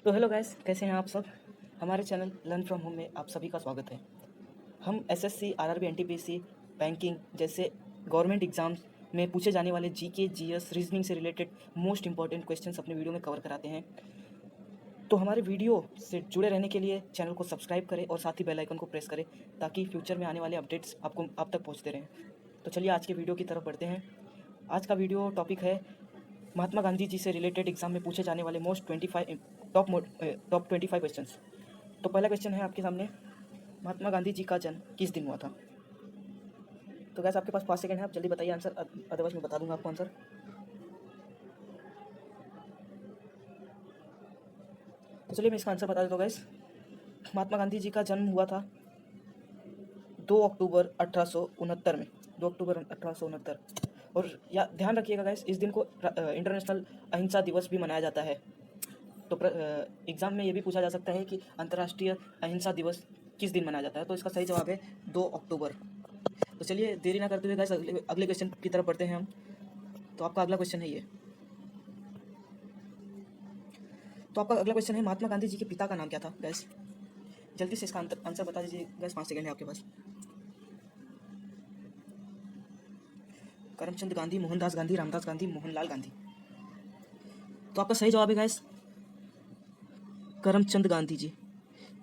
तो hello guys, कैसे हैं आप सब। हमारे चैनल लर्न फ्रॉम होम में आप सभी का स्वागत है। हम एसएससी, आरआरबी, एनटीपीसी, बैंकिंग जैसे गवर्नमेंट एग्जाम्स में पूछे जाने वाले जीके, जीएस, रीजनिंग से रिलेटेड मोस्ट इंपॉर्टेंट क्वेश्चंस अपने वीडियो में कवर कराते हैं। तो हमारे वीडियो से जुड़े रहने के लिए चैनल को सब्सक्राइब करें और साथ ही बेल आइकन को प्रेस करें ताकि फ्यूचर में आने वाले अपडेट्स आप तक पहुँचते रहें। तो चलिए आज के वीडियो की तरफ बढ़ते हैं। आज का वीडियो टॉपिक है महात्मा गांधी जी से रिलेटेड एग्जाम में पूछे जाने वाले मोस्ट 25 टॉप 25 क्वेश्चंस। तो पहला क्वेश्चन है आपके सामने, महात्मा गांधी जी का जन्म किस दिन हुआ था। तो गैस आपके पास 5 सेकंड है, आप जल्दी बताइए आंसर, अदरवाइज मैं बता दूंगा आपको आंसर। तो चलिए मैं इसका आंसर बता देता हूँ गैस। महात्मा गांधी जी का जन्म हुआ था 2 अक्टूबर 1869 में, 2 अक्टूबर 1869। और या ध्यान रखिएगा गैस, इस दिन को इंटरनेशनल अहिंसा दिवस भी मनाया जाता है। तो एग्ज़ाम में ये भी पूछा जा सकता है कि अंतर्राष्ट्रीय अहिंसा दिवस किस दिन मनाया जाता है। तो इसका सही जवाब है 2 अक्टूबर। तो चलिए देरी ना करते हुए गैस अगले क्वेश्चन की तरफ बढ़ते हैं हम। तो आपका अगला क्वेश्चन है ये। तो आपका अगला क्वेश्चन है, महात्मा गांधी जी के पिता का नाम क्या था गैस। जल्दी से इसका आंसर बता दीजिए गैस, 5 सेकंड है आपके पास। करमचंद गांधी, मोहनदास गांधी, रामदास गांधी, मोहनलाल गांधी। तो आपका सही जवाब है गैस करमचंद गांधी जी,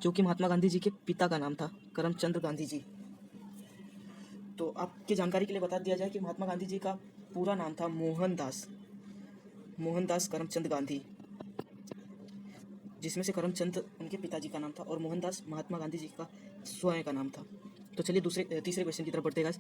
जो कि महात्मा गांधी जी के पिता का नाम था, करमचंद गांधी जी। तो आपकी जानकारी के लिए बता दिया जाए कि महात्मा गांधी जी का पूरा नाम था मोहनदास करमचंद गांधी, जिसमें से करमचंद उनके पिताजी का नाम था और मोहनदास महात्मा गांधी जी का स्वयं का नाम था। तो चलिए तीसरे क्वेश्चन की तरफ बढ़ते हैं।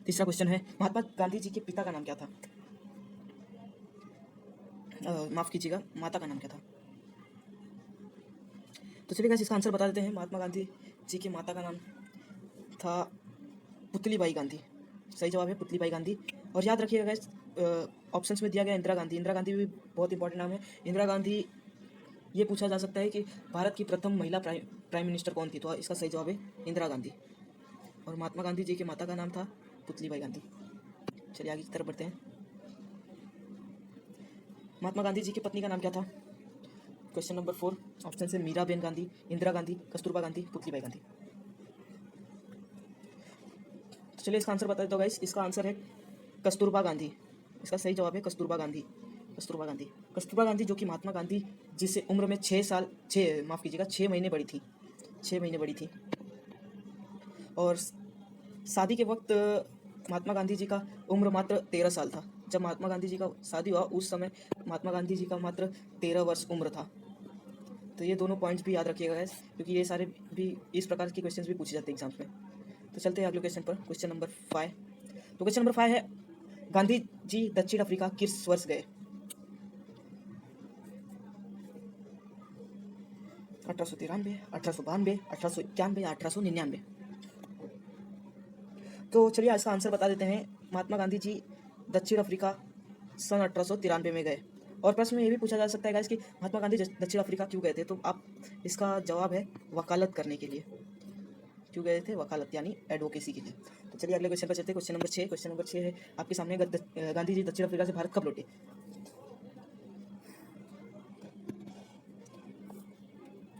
तीसरा क्वेश्चन है, महात्मा गांधी जी के पिता का नाम क्या था। माफ़ कीजिएगा, माता का नाम क्या था। तो चलिए गाइस इसका आंसर बता देते हैं। महात्मा गांधी जी की माता का नाम था पुतलीबाई गांधी। सही जवाब है पुतलीबाई गांधी। और याद रखिएगा गाइस, ऑप्शंस में दिया गया इंदिरा गांधी। इंदिरा गांधी भी बहुत इंपॉर्टेंट नाम है। इंदिरा गांधी, ये पूछा जा सकता है कि भारत की प्रथम महिला प्राइम मिनिस्टर कौन थी। तो इसका सही जवाब है इंदिरा गांधी। और महात्मा गांधी जी के माता का नाम था पुतलीबाई गांधी। चलिए आगे की तरफ बढ़ते हैं। महात्मा गांधी जी की पत्नी का नाम क्या था। क्वेश्चन नंबर 4, ऑप्शन से मीराबेन गांधी, इंदिरा गांधी, कस्तूरबा गांधी, पुतलीबाई गांधी। तो चलिए इसका आंसर बता देता हूँ गाइस। इसका आंसर है कस्तूरबा गांधी। इसका सही जवाब है कस्तूरबा गांधी। कस्तूरबा गांधी, कस्तूरबा गांधी जो कि महात्मा गांधी जी से उम्र में 6 महीने बड़ी थी। 6 महीने बड़ी थी। और शादी के वक्त महात्मा गांधी जी का उम्र मात्र 13 साल था। जब महात्मा गांधी जी का शादी हुआ उस समय महात्मा गांधी जी का मात्र 13 वर्ष उम्र था। तो ये दोनों पॉइंट्स भी याद रखिएगा गाइस, क्योंकि ये सारे भी इस प्रकार के क्वेश्चंस भी पूछे जाते हैं एग्जाम्स में। तो चलते हैं अगले क्वेश्चन पर, क्वेश्चन नंबर 5। तो क्वेश्चन नंबर 5 है, गांधी जी दक्षिण अफ्रीका किस वर्ष गए। 1893, 1892, 1891 या 1899। तो चलिए इसका आंसर बता देते हैं। महात्मा गांधी जी दक्षिण अफ्रीका सन 1893 में गए। और प्रश्न में ये भी पूछा जा सकता है गाइस कि महात्मा गांधी दक्षिण अफ्रीका क्यों गए थे। तो आप इसका जवाब है वकालत करने के लिए। क्यों गए थे, वकालत यानी एडवोकेसी के लिए। तो चलिए अगले क्वेश्चन पर चलते हैं। Question number 6। क्वेश्चन नंबर 6 है आपके सामने, गांधी जी दक्षिण अफ्रीका से भारत कब लौटे।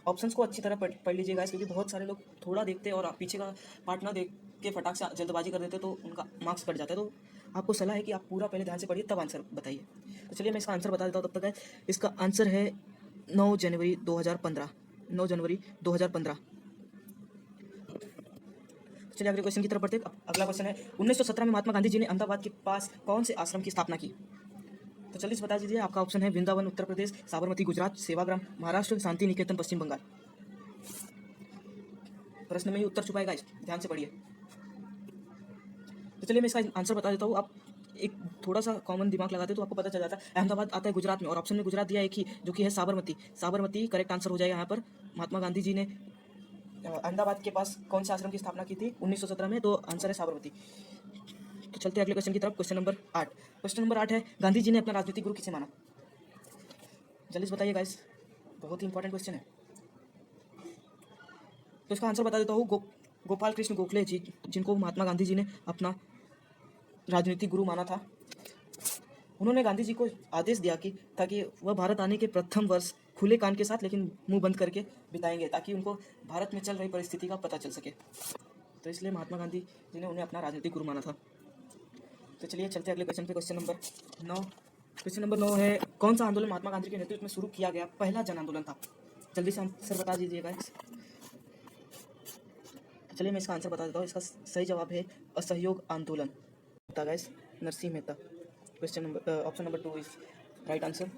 ऑप्शंस को अच्छी तरह पढ़ लीजिएगा गाइस, क्योंकि बहुत सारे लोग थोड़ा देखते हैं और पीछे का पार्ट ना देख के फटाक से जल्दबाजी कर देते तो उनका मार्क्स कट जाता है। तो आपको सलाह है कि आप पूरा पहले ध्यान से पढ़िए तब आंसर बताइए। तो चलिए मैं इसका आंसर बता देता हूँ तब तक है। इसका आंसर है 9 जनवरी 2015। 9 जनवरी 2015। चलिए अगले क्वेश्चन की तरफ बढ़ते हैं। अगला क्वेश्चन है, 1917 में महात्मा गांधी जी ने अहमदाबाद के पास कौन से आश्रम की स्थापना की। तो चलिए बता दीजिए। आपका ऑप्शन है वृंदावन उत्तर प्रदेश, साबरमती गुजरात, सेवाग्राम महाराष्ट्र, शांति निकेतन पश्चिम बंगाल। प्रश्न में ही उत्तर छुपा है गाइस, ध्यान से पढ़िए। तो चलिए मैं इसका आंसर बता देता हूँ। आप एक थोड़ा सा कॉमन दिमाग लगाते तो आपको पता चल जाता है। अहमदाबाद आता है गुजरात में और ऑप्शन में गुजरात दिया एक ही, जो कि है साबरमती। साबरमती करेक्ट आंसर हो जाएगा यहाँ पर। महात्मा गांधी जी ने अहमदाबाद के पास कौन से आश्रम की स्थापना की थी 1917 में। तो आंसर है साबरमती। तो चलते हैं अगले क्वेश्चन की तरफ। Question number 8। क्वेश्चन नंबर 8 है, गांधी जी ने अपना राजनीतिक गुरु किसे माना। जल्दी से बताइए गाइस, बहुत ही इंपॉर्टेंट क्वेश्चन है। तो इसका आंसर बता देता हूँ। गोपाल कृष्ण गोखले जी, जिनको महात्मा गांधी जी ने अपना राजनीतिक गुरु माना था। उन्होंने गांधी जी को आदेश दिया कि ताकि वह भारत आने के प्रथम वर्ष खुले कान के साथ लेकिन मुंह बंद करके बिताएंगे, ताकि उनको भारत में चल रही परिस्थिति का पता चल सके। तो इसलिए महात्मा गांधी जी ने उन्हें अपना राजनीतिक गुरु माना था। तो चलिए चलते हैं अगले क्वेश्चन पे। क्वेश्चन नंबर 9 है, कौन सा आंदोलन महात्मा गांधी के नेतृत्व में शुरू किया गया पहला जन आंदोलन था? जल्दी से आंसर बता दीजिएगा। चलिए मैं इसका आंसर बता देता हूँ। इसका सही जवाब है असहयोग आंदोलन था guys, Narsinh Mehta. Option number 2 is right answer,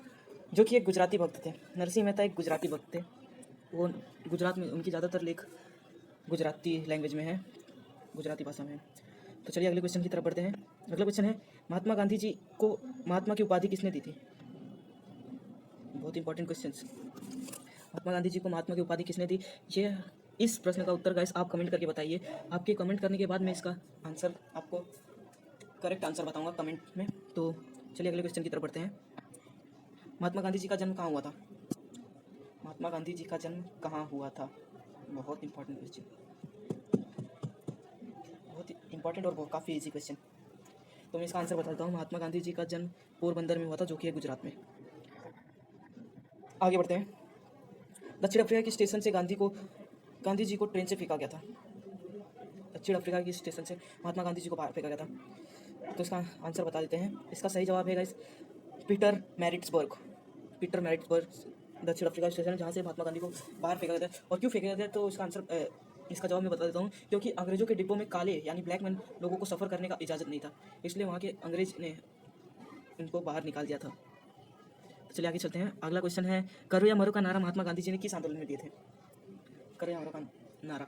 जो कि एक गुजराती भक्त थे। नरसिंह मेहता एक गुजराती भक्त थे। वो गुजरात में, उनकी ज़्यादातर लेख गुजराती लैंग्वेज में है, गुजराती भाषा में है। तो चलिए अगले क्वेश्चन की तरफ बढ़ते हैं। अगला क्वेश्चन है, महात्मा गांधी जी को महात्मा की उपाधि किसने दी थी? बहुत इंपॉर्टेंट क्वेश्चन। महात्मा गांधी जी को महात्मा की उपाधि किसने दी? ये इस प्रश्न का उत्तर गाइस आप कमेंट करके बताइए। आपके कमेंट करने के बाद मैं इसका आंसर आपको करेक्ट आंसर बताऊंगा कमेंट में। तो चलिए अगले क्वेश्चन की तरफ बढ़ते हैं। महात्मा गांधी जी का जन्म कहाँ हुआ था? महात्मा गांधी जी का जन्म कहाँ हुआ था? बहुत इंपॉर्टेंट क्वेश्चन, बहुत इंपॉर्टेंट और बहुत काफ़ी इजी क्वेश्चन। तो मैं इसका आंसर बताता हूँ। महात्मा गांधी जी का जन्म पोरबंदर में हुआ था, जो कि है गुजरात में। आगे बढ़ते हैं। दक्षिण अफ्रीका के स्टेशन से गांधी जी को ट्रेन से फेंका गया था। दक्षिण अफ्रीका के स्टेशन से महात्मा गांधी जी को बाहर फेंका गया था। तो इसका आंसर बता देते हैं। इसका सही जवाब है guys Peter Maritzburg. Peter Maritzburg दक्षिण अफ्रीका स्टेशन है, जहाँ से महात्मा गांधी को बाहर फेंका गया था। और क्यों फेंका गया था, तो इसका आंसर इसका जवाब मैं बता देता हूँ। क्योंकि अंग्रेजों के डिब्बों में काले यानी ब्लैक मैन लोगों को सफ़र करने का इजाज़त नहीं था, इसलिए वहाँ के अंग्रेज ने इनको बाहर निकाल दिया था। तो चलिए आगे चलते हैं। अगला क्वेश्चन है, करो या मरो का नारा महात्मा गांधी जी ने किस आंदोलन में दिए थे? करो या मरो का नारा,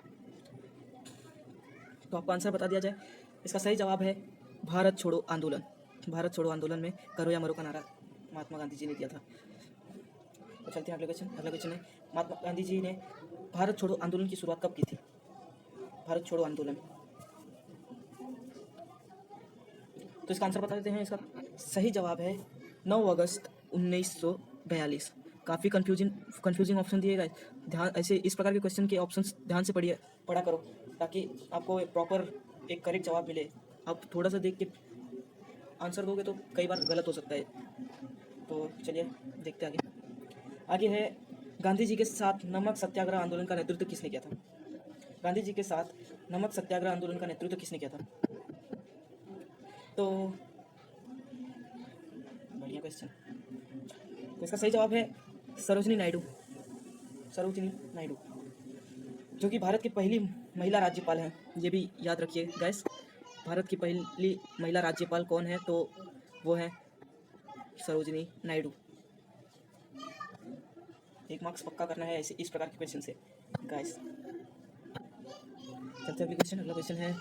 तो आपको आंसर बता दिया जाए। इसका सही जवाब है भारत छोड़ो आंदोलन। भारत छोड़ो आंदोलन में करो या मरो का नारा महात्मा गांधी जी ने दिया था। तो चलते हैं अगले क्वेश्चन। अगला क्वेश्चन है, महात्मा गांधी जी ने भारत छोड़ो आंदोलन की शुरुआत कब की थी? भारत छोड़ो आंदोलन, तो इसका आंसर बता देते हैं। इसका सही जवाब है 9 अगस्त 1942। काफ़ी कंफ्यूजिंग ऑप्शन दिए गए। ध्यान ऐसे इस प्रकार के क्वेश्चन के ऑप्शंस ध्यान से पढ़ा करो, ताकि आपको प्रॉपर एक करेक्ट जवाब मिले। आप थोड़ा सा देख के आंसर दोगे तो कई बार गलत हो सकता है। तो चलिए देखते आगे। आगे है, गांधी जी के साथ नमक सत्याग्रह आंदोलन का नेतृत्व किसने किया था? गांधी जी के साथ नमक सत्याग्रह आंदोलन का नेतृत्व किसने किया था? तो बढ़िया क्वेश्चन। तो इसका सही जवाब है सरोजिनी नायडू। सरोजिनी नायडू, जो कि भारत की पहली महिला राज्यपाल हैं। ये भी याद रखिए गैस, भारत की पहली महिला राज्यपाल कौन है? तो वो है सरोजिनी नायडू। एक मार्क्स पक्का करना है ऐसे इस प्रकार के क्वेश्चन से गाइस। चलते अगले क्वेश्चन। अगला क्वेश्चन है,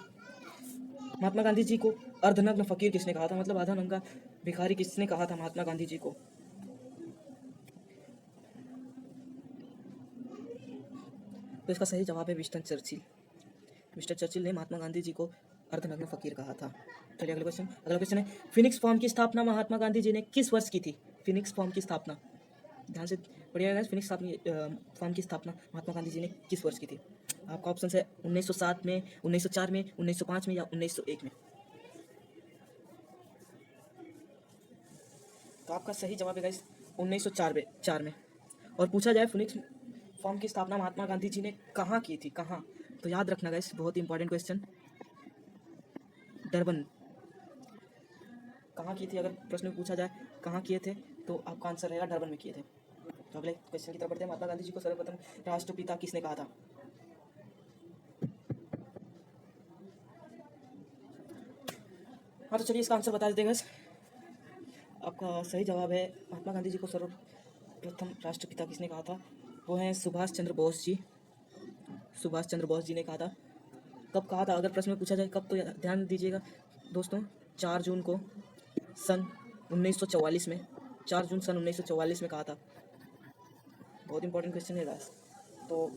महात्मा गांधी जी को अर्धनग्न फकीर किसने कहा था? मतलब आधा नंगा भिखारी किसने कहा था महात्मा गांधी जी को? तो इसका सही जवाब है विंस्टन चर्चिल। विंस्टन चर्चिल ने महात्मा गांधी जी को अर्धनग्न फकीर कहा था। चलिए अगला क्वेश्चन। अगला क्वेश्चन है, फिनिक्स फॉर्म की स्थापना महात्मा गांधी जी ने किस वर्ष की थी? फिनिक्स फॉर्म की स्थापना, ध्यान से पढ़िएगा। फिनिक्स फॉर्म की स्थापना महात्मा गांधी जी ने किस वर्ष की थी? आपका ऑप्शन है 1907 में, 1904 में, 1905 में या 1901 में। तो आपका सही जवाब है गाइस 1904 में। और पूछा जाए फिनिक्स फॉर्म की स्थापना महात्मा गांधी जी ने कहाँ की थी? कहाँ? तो याद रखना गाइस, बहुत इंपॉर्टेंट क्वेश्चन, डरबन। कहाँ की थी? अगर प्रश्न में पूछा जाए कहाँ किए थे, तो आपका आंसर रहेगा डरबन में किए थे। तो अगले क्वेश्चन की तरफ बढ़ते हैं। महात्मा गांधी जी को सर्वप्रथम राष्ट्रपिता किसने कहा था? हाँ, तो चलिए इसका आंसर बता देते हैं। आपका सही जवाब है महात्मा गांधी जी को सर्वप्रथम राष्ट्रपिता किसने कहा था? वो हैं सुभाष चंद्र बोस जी। सुभाष चंद्र बोस जी ने कहा था। कब कहा था? अगर प्रश्न में पूछा जाए कब, तो ध्यान दीजिएगा दोस्तों, 4 जून को सन 1944 में, 4 जून सन 1944 में कहा था। बहुत इंपॉर्टेंट क्वेश्चन है गाइस। तो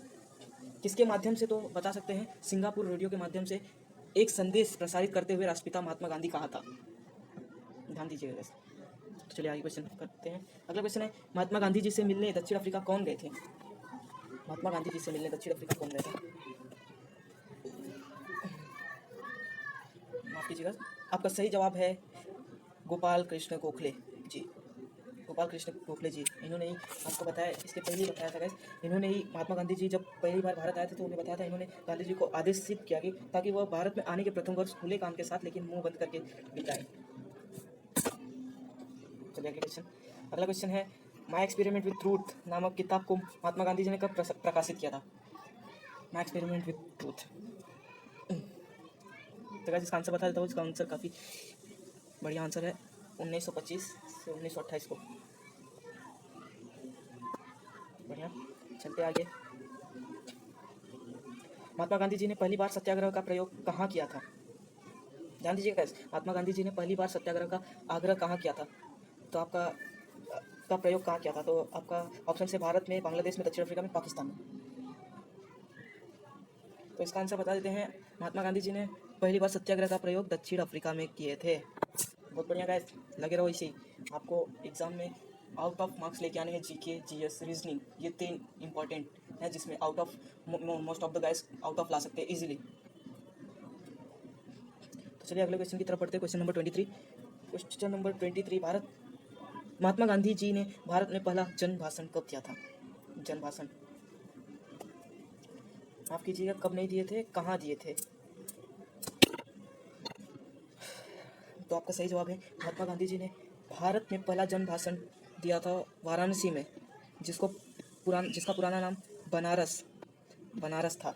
किसके माध्यम से? तो बता सकते हैं सिंगापुर रेडियो के माध्यम से एक संदेश प्रसारित करते हुए राष्ट्रपिता महात्मा गांधी कहा था। ध्यान दीजिएगा गाइस। तो चलिए आगे क्वेश्चन करते हैं। अगला क्वेश्चन है, महात्मा गांधी जी से मिलने दक्षिण अफ्रीका कौन गए थे? महात्मा गांधी जी से मिलने दक्षिण अफ्रीका कौन गए थे? माफ कीजिएगा, आपका सही जवाब है गोपाल कृष्ण गोखले जी। गोपाल कृष्ण गोखले जी, इन्होंने ही आपको बताया, इसके पहले ही बताया था गाइस। इन्होंने ही महात्मा गांधी जी जब पहली बार भारत आए थे तो उन्हें बताया था, इन्होंने गांधी जी को आदेशित किया कि ताकि वह भारत में आने के प्रथम वर्ष खुले काम के साथ लेकिन मुंह बंद करके बिताएं। चलिए अगला क्वेश्चन है, माई एक्सपेरिमेंट विथ ट्रूथ नामक किताब को महात्मा गांधी जी ने कब प्रकाशित किया था? My experiment with truth. तो गाइस इसका आंसर बता देता हूँ। इसका आंसर काफ़ी बढ़िया आंसर है, 1925 से 1928 को। बढ़िया, चलते आगे। महात्मा गांधी जी ने पहली बार सत्याग्रह का प्रयोग कहाँ किया था? ध्यान दीजिए गाइस, महात्मा गांधी जी ने पहली बार सत्याग्रह का आग्रह कहाँ किया था? तो आपका का प्रयोग कहाँ किया था? तो आपका ऑप्शन से भारत में, बांग्लादेश में, दक्षिण अफ्रीका में, पाकिस्तान में। तो इसका आंसर बता देते हैं, महात्मा गांधी जी ने पहली बार सत्याग्रह का प्रयोग दक्षिण अफ्रीका में किए थे। बहुत बढ़िया गाइस, लगे रहो इसी। आपको एग्जाम में आउट ऑफ मार्क्स लेके आने हैं, जीके, जीएस, रीजनिंग, ये 3 इंपॉर्टेंट है जिसमें out of most of the guys out of ला सकते हैं इजीली। तो चलिए अगले क्वेश्चन की तरफ बढ़ते हैं। Question number 23। Question number 23, Mahatma Gandhi ji ने भारत में पहला जन भाषण कब दिया था? जन भाषण माफ कीजिएगा, कब नहीं दिए थे, कहाँ दिए थे? तो आपका सही जवाब है, महात्मा गांधी जी ने भारत में पहला जन भाषण दिया था वाराणसी में, जिसका पुराना नाम बनारस था।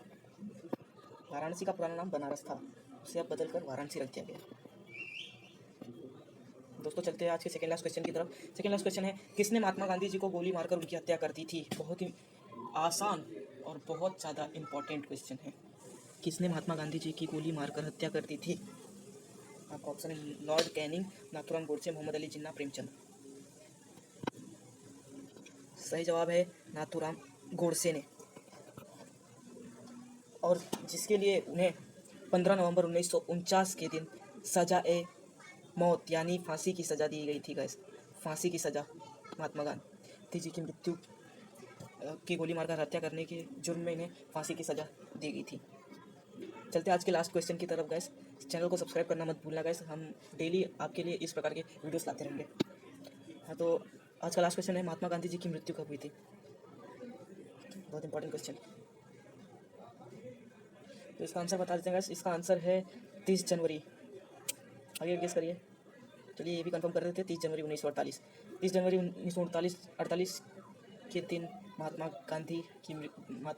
वाराणसी का पुराना नाम बनारस था, उसे अब बदलकर वाराणसी रख दिया गया। दोस्तों चलते हैं आज के सेकेंड लास्ट क्वेश्चन की तरफ। सेकेंड लास्ट क्वेश्चन है, किसने महात्मा गांधी जी को गोली मारकर उनकी हत्या कर दी थी? बहुत ही आसान और बहुत ज़्यादा इम्पोर्टेंट क्वेश्चन है। किसने महात्मा गांधी जी की गोली मारकर हत्या कर दी थी? आपका ऑप्शन है लॉर्ड कैनिंग, नाथुराम गोडसे, मोहम्मद अली जिन्ना, प्रेमचंद। सही जवाब है नाथुराम गोडसे ने, और जिसके लिए उन्हें 15 नवंबर 1949 के दिन सजा ए मौत यानी फांसी की सज़ा दी गई थी गाइस। फांसी की सज़ा महात्मा गांधी जी की मृत्यु की गोली मारकर हत्या करने के जुर्म में इन्हें फांसी की सज़ा दी गई थी। चलते आज के लास्ट क्वेश्चन की तरफ गाइस। चैनल को सब्सक्राइब करना मत भूलना गाइस, हम डेली आपके लिए इस प्रकार के वीडियोस लाते रहेंगे। हाँ, तो आज का लास्ट क्वेश्चन है, महात्मा गांधी जी की मृत्यु कब हुई थी? बहुत इंपॉर्टेंट क्वेश्चन। तो इसका आंसर बता देते हैं गाइस, इसका आंसर है 30 जनवरी। आगे गेस करिए। चलिए ये भी कंफर्म कर देते हैं, 30 जनवरी 1948। 30 जनवरी 1948 के दिन महात्मा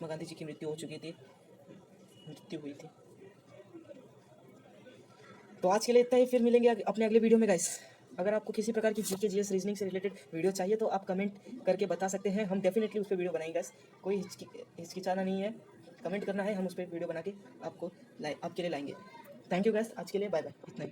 गांधी जी की मृत्यु हो चुकी थी, मृत्यु हुई थी। तो आज के लिए इतना ही, फिर मिलेंगे अपने अगले वीडियो में गाइस। अगर आपको किसी प्रकार की जीके जीएस रीजनिंग से रिलेटेड वीडियो चाहिए तो आप कमेंट करके बता सकते हैं, हम डेफिनेटली उस पर वीडियो बनाएंगे गाइस। कोई हिचकिचाना नहीं है, कमेंट करना है, हम उस पर वीडियो बना के आपके लिए लाएंगे। थैंक यू गाइस, आज के लिए बाय बाय, इतना ही।